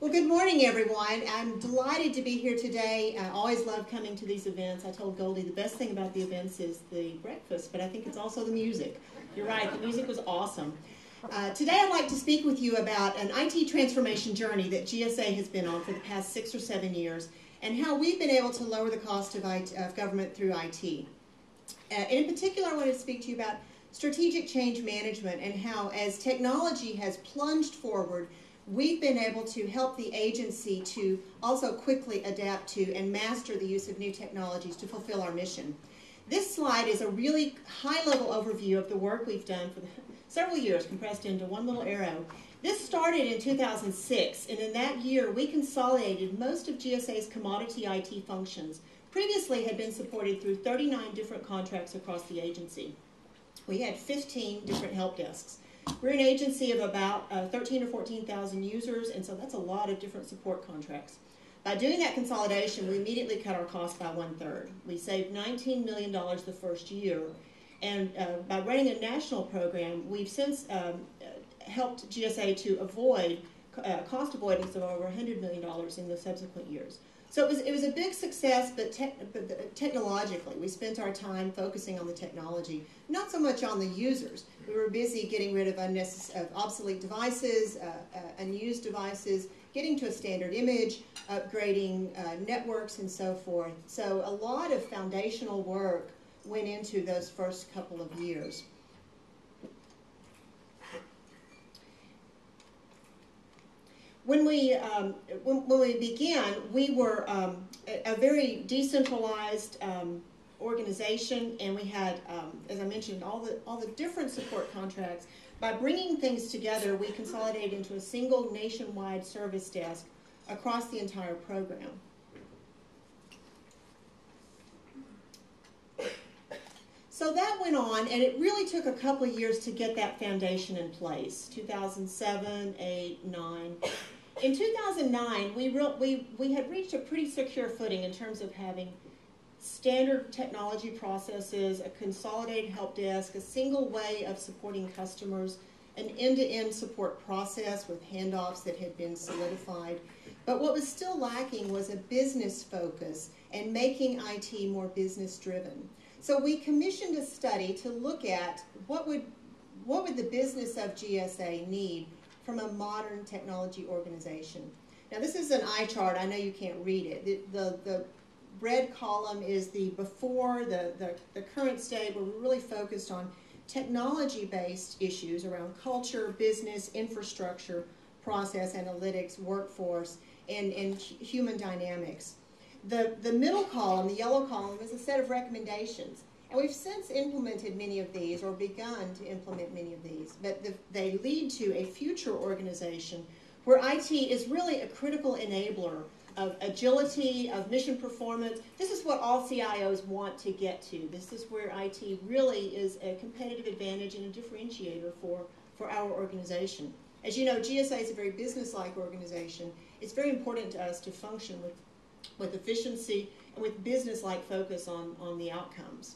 Well, good morning, everyone. I'm delighted to be here today. I always love coming to these events. I told Goldie the best thing about the events is the breakfast, but I think it's also the music. You're right, the music was awesome. Today I'd like to speak with you about an IT transformation journey that GSA has been on for the past 6 or 7 years and how we've been able to lower the cost of government through IT. In particular, I want to speak to you about strategic change management and how, as technology has plunged forward, we've been able to help the agency to also quickly adapt to and master the use of new technologies to fulfill our mission. This slide is a really high-level overview of the work we've done for several years, compressed into one little arrow. This started in 2006, and in that year we consolidated most of GSA's commodity IT functions. Previously had been supported through 39 different contracts across the agency. We had 15 different help desks. We're an agency of about 13 or 14,000 users, and so that's a lot of different support contracts. By doing that consolidation, we immediately cut our costs by 1/3. We saved $19 million the first year, and by running a national program, we've since helped GSA to avoid cost avoidance of over $100 million in the subsequent years. So it was a big success, but technologically, we spent our time focusing on the technology, not so much on the users. We were busy getting rid of obsolete devices, unused devices, getting to a standard image, upgrading networks, and so forth. So a lot of foundational work went into those first couple of years. When we began, we were a very decentralized organization, and we had, as I mentioned, all the different support contracts. By bringing things together, we consolidated into a single nationwide service desk across the entire program. So that went on, and it really took a couple of years to get that foundation in place, 2007, 8, 9. In 2009, we had reached a pretty secure footing in terms of having standard technology processes, a consolidated help desk, a single way of supporting customers, an end-to-end support process with handoffs that had been solidified. But what was still lacking was a business focus and making IT more business-driven. So we commissioned a study to look at what would the business of GSA need from a modern technology organization. Now this is an eye chart. I know you can't read it. The red column is the before, the current state, where we're really focused on technology-based issues around culture, business, infrastructure, process, analytics, workforce, and human dynamics. The middle column, the yellow column, is a set of recommendations. And we've since implemented many of these, or begun to implement many of these, but they lead to a future organization where IT is really a critical enabler of agility, of mission performance. This is what all CIOs want to get to. This is where IT really is a competitive advantage and a differentiator for our organization. As you know, GSA is a very business-like organization. It's very important to us to function with efficiency and with business-like focus on the outcomes.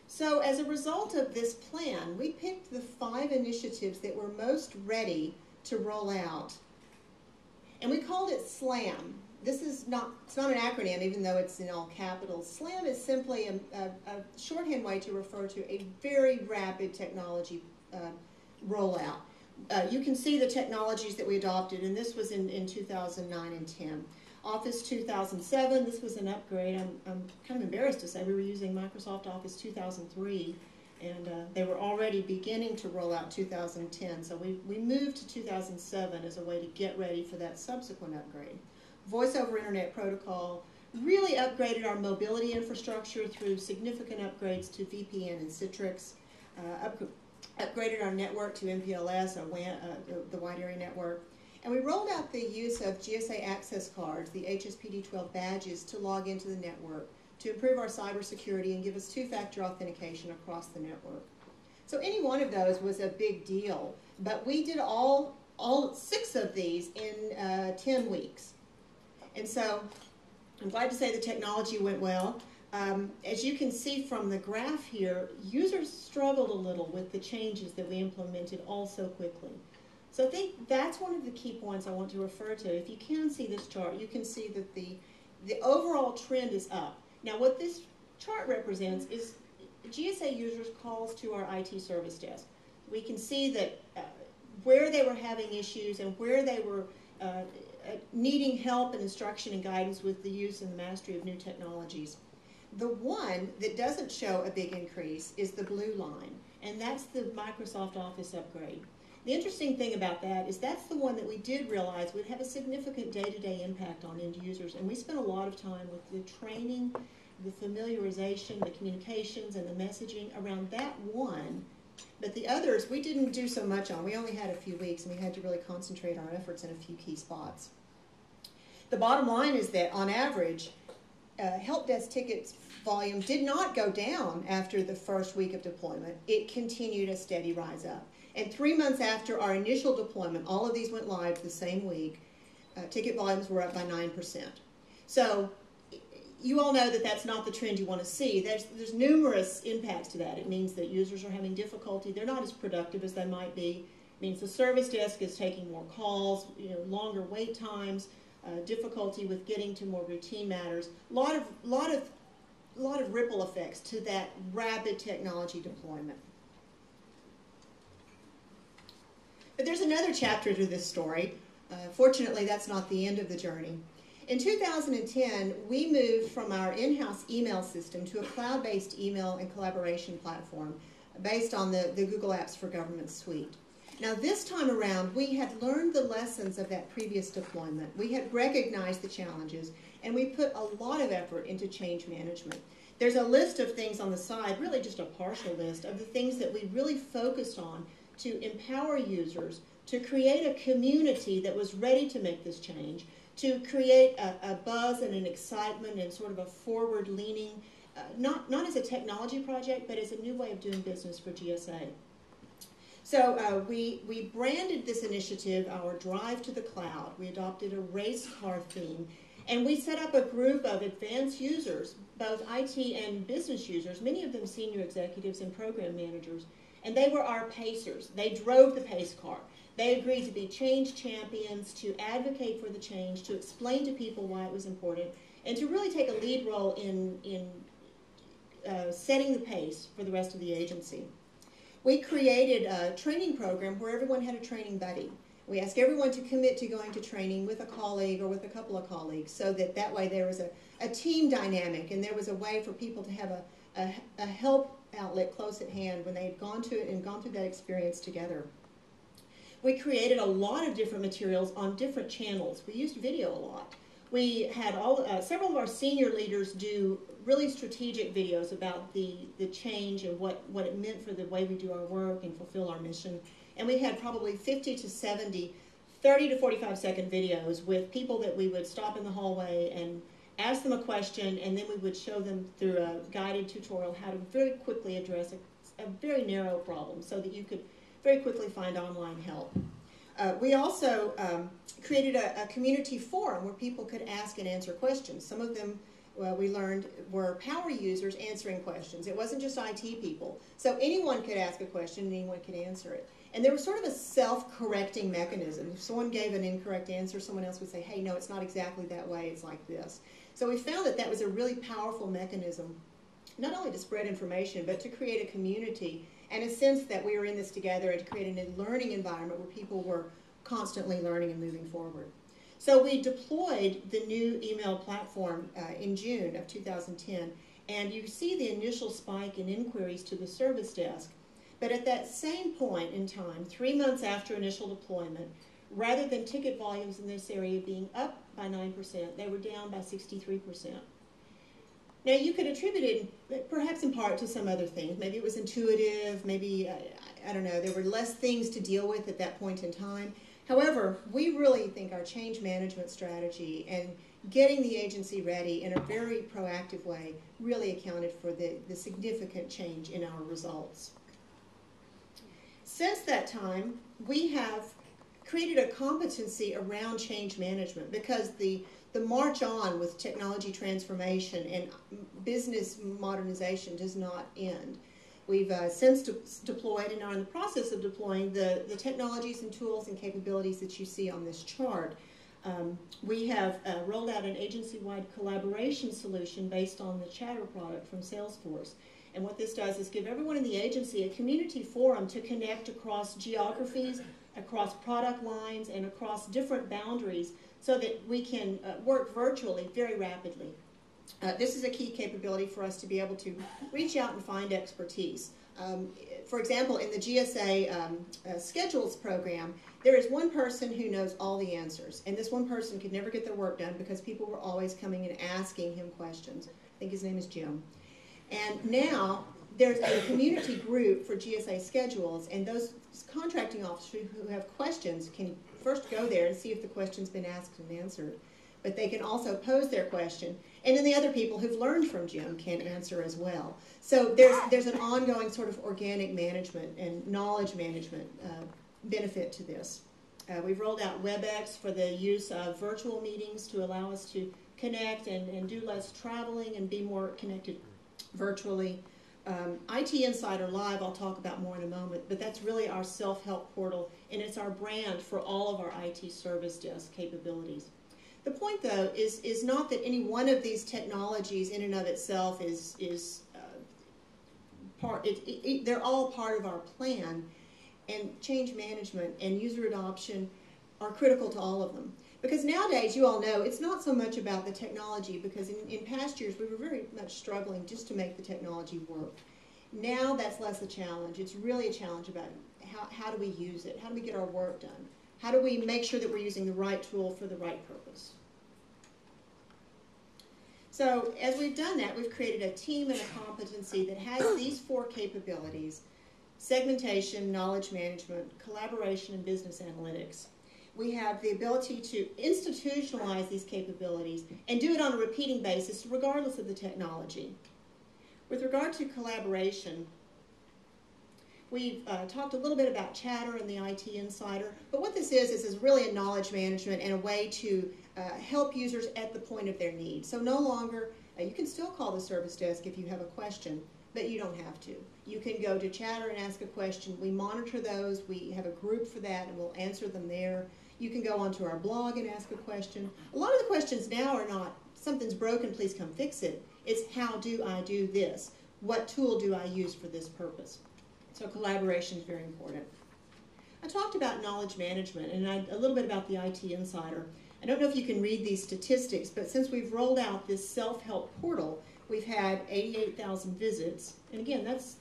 So as a result of this plan, we picked the 5 initiatives that were most ready to roll out. And we called it SLAM. It's not an acronym, even though it's in all capitals. SLAM is simply a shorthand way to refer to a very rapid technology rollout. You can see the technologies that we adopted, and this was in 2009 and 10. Office 2007, this was an upgrade. I'm kind of embarrassed to say we were using Microsoft Office 2003, and they were already beginning to roll out 2010. So we moved to 2007 as a way to get ready for that subsequent upgrade. Voice over Internet Protocol really upgraded our mobility infrastructure through significant upgrades to VPN and Citrix, upgraded our network to MPLS, the wide area network. And we rolled out the use of GSA access cards, the HSPD-12 badges, to log into the network, to improve our cybersecurity and give us 2-factor authentication across the network. So any one of those was a big deal, but we did all 6 of these in 10 weeks. And so I'm glad to say the technology went well. As you can see from the graph here, users struggled a little with the changes that we implemented all so quickly. So I think that's one of the key points I want to refer to. If you can see this chart, you can see that the overall trend is up. Now what this chart represents is GSA users' calls to our IT service desk. We can see that where they were having issues and where they were needing help and instruction and guidance with the use and the mastery of new technologies. The one that doesn't show a big increase is the blue line, and that's the Microsoft Office upgrade. The interesting thing about that is that's the one that we did realize would have a significant day-to-day impact on end users, and we spent a lot of time with the training, the familiarization, the communications, and the messaging around that one. But the others, we didn't do so much on. We only had a few weeks, and we had to really concentrate our efforts in a few key spots. The bottom line is that, on average, help desk tickets volume did not go down after the first week of deployment. It continued a steady rise up. And 3 months after our initial deployment, all of these went live the same week, ticket volumes were up by 9%. So you all know that that's not the trend you want to see. There's numerous impacts to that. It means that users are having difficulty. They're not as productive as they might be. It means the service desk is taking more calls, longer wait times, difficulty with getting to more routine matters. A lot of ripple effects to that rapid technology deployment. But there's another chapter to this story. Fortunately, that's not the end of the journey. In 2010, we moved from our in-house email system to a cloud-based email and collaboration platform based on the Google Apps for Government suite. Now, this time around, we had learned the lessons of that previous deployment. We had recognized the challenges, and we put a lot of effort into change management. There's a list of things on the side, really just a partial list, of the things that we really focused on to empower users, to create a community that was ready to make this change, to create a buzz and an excitement and sort of a forward-leaning, not as a technology project, but as a new way of doing business for GSA. So we branded this initiative our Drive to the Cloud. We adopted a race car theme, and we set up a group of advanced users, both IT and business users, many of them senior executives and program managers, and they were our pacers. They drove the pace car. They agreed to be change champions, to advocate for the change, to explain to people why it was important, and to really take a lead role in setting the pace for the rest of the agency. We created a training program where everyone had a training buddy. We asked everyone to commit to going to training with a colleague or with a couple of colleagues, so that way there was a team dynamic, and there was a way for people to have a help outlet close at hand when they had gone to it and gone through that experience together. We created a lot of different materials on different channels. We used video a lot. We had several of our senior leaders do really strategic videos about the change and what it meant for the way we do our work and fulfill our mission. And we had probably 50 to 70, 30 to 45-second videos with people that we would stop in the hallway and ask them a question, and then we would show them through a guided tutorial how to very quickly address a very narrow problem so that you could very quickly find online help. We also created a community forum where people could ask and answer questions. Some of them, we learned, were power users answering questions. It wasn't just IT people. So anyone could ask a question and anyone could answer it. And there was sort of a self-correcting mechanism. If someone gave an incorrect answer, someone else would say, hey, no, it's not exactly that way, it's like this. So we found that that was a really powerful mechanism, not only to spread information, but to create a community and a sense that we were in this together, and to create a learning environment where people were constantly learning and moving forward. So we deployed the new email platform in June of 2010, and you see the initial spike in inquiries to the service desk. But at that same point in time, 3 months after initial deployment, rather than ticket volumes in this area being up by 9%, they were down by 63%. Now, you could attribute it perhaps in part to some other things. Maybe it was intuitive, maybe, I don't know, there were less things to deal with at that point in time. However, we really think our change management strategy and getting the agency ready in a very proactive way really accounted for the significant change in our results. Since that time, we have created a competency around change management, because the march on with technology transformation and business modernization does not end. We've since deployed and are in the process of deploying the technologies and tools and capabilities that you see on this chart. We have rolled out an agency-wide collaboration solution based on the Chatter product from Salesforce. And what this does is give everyone in the agency a community forum to connect across geographies, across product lines, and across different boundaries so that we can work virtually very rapidly. This is a key capability for us to be able to reach out and find expertise. For example, in the GSA Schedules program, there is one person who knows all the answers, and this one person could never get their work done because people were always coming and asking him questions. I think his name is Jim. And now there's a community group for GSA Schedules, and those contracting officers who have questions can first go there and see if the question's been asked and answered. But they can also pose their question, and then the other people who've learned from Jim can answer as well. So there's an ongoing sort of organic management and knowledge management benefit to this. We've rolled out WebEx for the use of virtual meetings to allow us to connect and do less traveling and be more connected virtually. IT Insider Live I'll talk about more in a moment, but that's really our self-help portal, and it's our brand for all of our IT service desk capabilities. The point, though, is not that any one of these technologies in and of itself is they're all part of our plan, and change management and user adoption are critical to all of them. Because nowadays, you all know, it's not so much about the technology, because in past years we were very much struggling just to make the technology work. Now that's less a challenge. It's really a challenge about how do we use it? How do we get our work done? How do we make sure that we're using the right tool for the right purpose? So as we've done that, we've created a team and a competency that has these four capabilities: segmentation, knowledge management, collaboration, and business analytics. We have the ability to institutionalize these capabilities and do it on a repeating basis regardless of the technology. With regard to collaboration, we've talked a little bit about Chatter and the IT Insider, but what this is really a knowledge management and a way to help users at the point of their need. So no longer, you can still call the service desk if you have a question, but you don't have to. You can go to Chatter and ask a question. We monitor those. We have a group for that, and we'll answer them there. You can go onto our blog and ask a question. A lot of the questions now are not, something's broken, please come fix it. It's, how do I do this? What tool do I use for this purpose? So collaboration is very important. I talked about knowledge management and a little bit about the IT Insider. I don't know if you can read these statistics, but since we've rolled out this self-help portal, we've had 88,000 visits. And again, that's,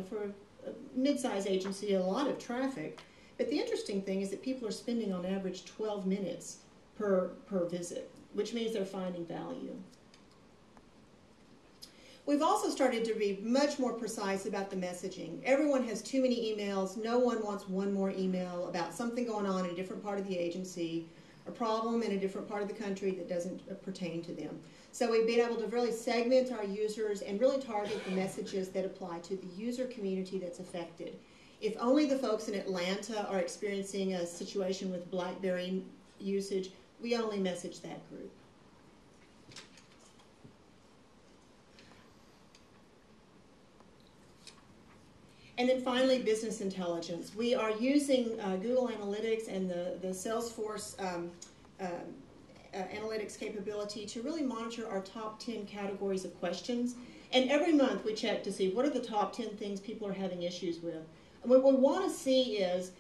for a mid-sized agency, a lot of traffic. But the interesting thing is that people are spending on average 12 minutes per visit, which means they're finding value. We've also started to be much more precise about the messaging. Everyone has too many emails. No one wants one more email about something going on in a different part of the agency, a problem in a different part of the country that doesn't pertain to them. So we've been able to really segment our users and really target the messages that apply to the user community that's affected. If only the folks in Atlanta are experiencing a situation with BlackBerry usage, we only message that group. And then finally, business intelligence. We are using Google Analytics and the Salesforce analytics capability to really monitor our top 10 categories of questions. And every month we check to see what are the top 10 things people are having issues with. And what we want to see is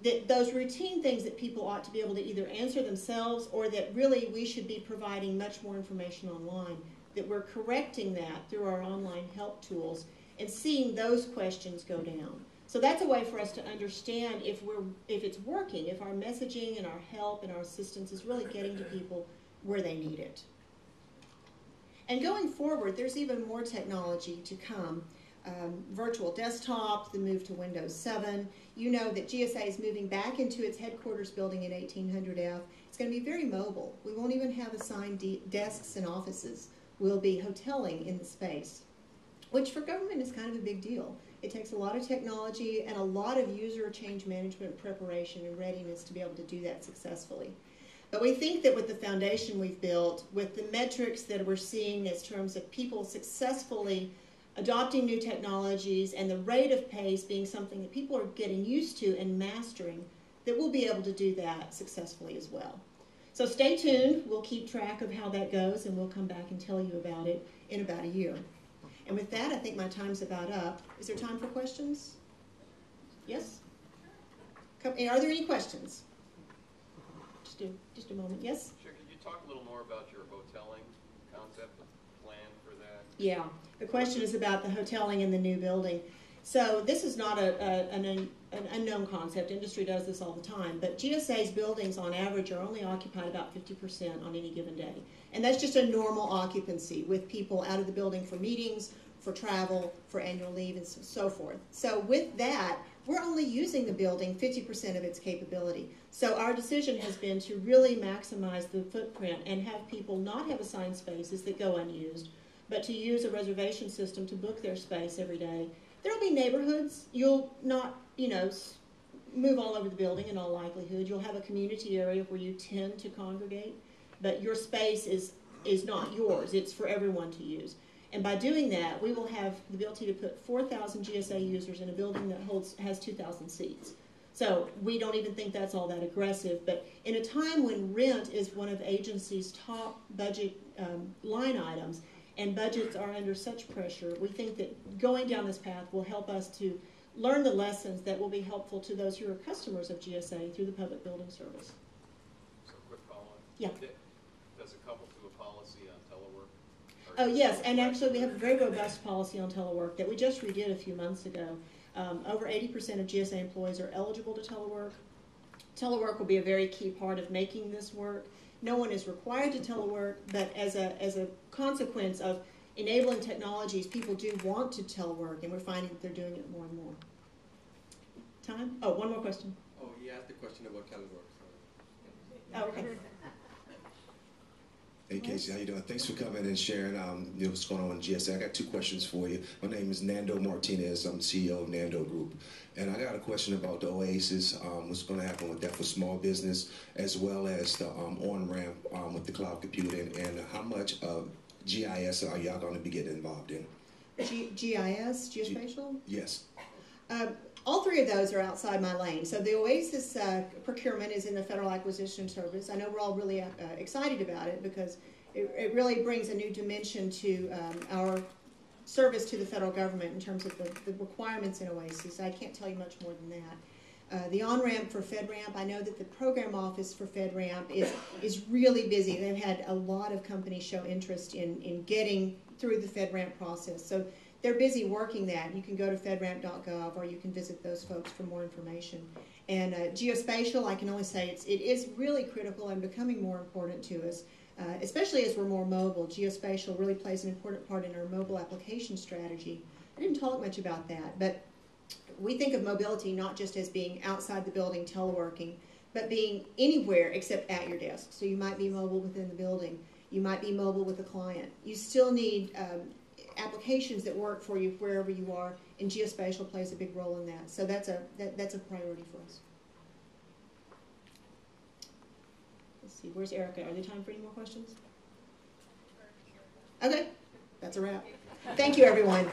that those routine things that people ought to be able to either answer themselves, or that really we should be providing much more information online, that we're correcting that through our online help tools and seeing those questions go down. So that's a way for us to understand if it's working, if our messaging and our help and our assistance is really getting to people where they need it. And going forward, there's even more technology to come. Virtual desktop, the move to Windows 7. You know that GSA is moving back into its headquarters building in 1800F. It's going to be very mobile. We won't even have assigned desks and offices. We'll be hoteling in the space, which for government is kind of a big deal. It takes a lot of technology and a lot of user change management preparation and readiness to be able to do that successfully. But we think that with the foundation we've built, with the metrics that we're seeing in terms of people successfully adopting new technologies, and the rate of pace being something that people are getting used to and mastering, that we'll be able to do that successfully as well. So stay tuned. We'll keep track of how that goes, and we'll come back and tell you about it in about a year. And with that, I think my time's about up. Is there time for questions? Yes? Are there any questions? Just a moment. Yes? Sure. Could you talk a little more about your hoteling concept, the plan for that? Yeah. The question is about the hoteling in the new building. So this is not an unknown concept. Industry does this all the time. But GSA's buildings, on average, are only occupied about 50% on any given day. And that's just a normal occupancy with people out of the building for meetings, for travel, for annual leave, and so forth. So with that, we're only using the building 50% of its capability. So our decision has been to really maximize the footprint and have people not have assigned spaces that go unused, but to use a reservation system to book their space every day. There'll be neighborhoods. You'll not, move all over the building in all likelihood. You'll have a community area where you tend to congregate, but your space is not yours. It's for everyone to use. And by doing that, we will have the ability to put 4,000 GSA users in a building that has 2,000 seats. So we don't even think that's all that aggressive. But in a time when rent is one of agencies' top budget line items, and budgets are under such pressure, we think that going down this path will help us to learn the lessons that will be helpful to those who are customers of GSA through the Public Building Service. So quick follow-up. Yeah. Does it couple to a policy on telework? Oh, yes, and actually we have a very robust policy on telework that we just redid a few months ago. Over 80% of GSA employees are eligible to telework. Telework will be a very key part of making this work. No one is required to telework, but as a consequence of enabling technologies, people do want to telework, and we're finding that they're doing it more and more. Time? Oh, one more question. Oh, he asked a question about telework. Oh, okay. Hey Casey, how you doing? Thanks for coming and sharing what's going on in GSA. I got two questions for you. My name is Nando Martinez. I'm CEO of Nando Group. And I got a question about the Oasis, what's going to happen with that for small business, as well as the on-ramp with the cloud computing, and how much of GIS are y'all going to be getting involved in? GIS, geospatial? Yes. All three of those are outside my lane. So the Oasis procurement is in the Federal Acquisition Service. I know we're all really excited about it because it really brings a new dimension to our service to the federal government in terms of the requirements in Oasis. I can't tell you much more than that. The on-ramp for FedRAMP, I know that the program office for FedRAMP is really busy. They've had a lot of companies show interest in getting through the FedRAMP process. So they're busy working that. You can go to fedramp.gov or you can visit those folks for more information. And geospatial, I can only say it is really critical and becoming more important to us, especially as we're more mobile. Geospatial really plays an important part in our mobile application strategy. I didn't talk much about that, but we think of mobility not just as being outside the building teleworking, but being anywhere except at your desk. So you might be mobile within the building. You might be mobile with a client. You still need applications that work for you wherever you are, and geospatial plays a big role in that. So that's a priority for us. Let's see, where's Erica? Are there time for any more questions? Okay, that's a wrap. Thank you, everyone.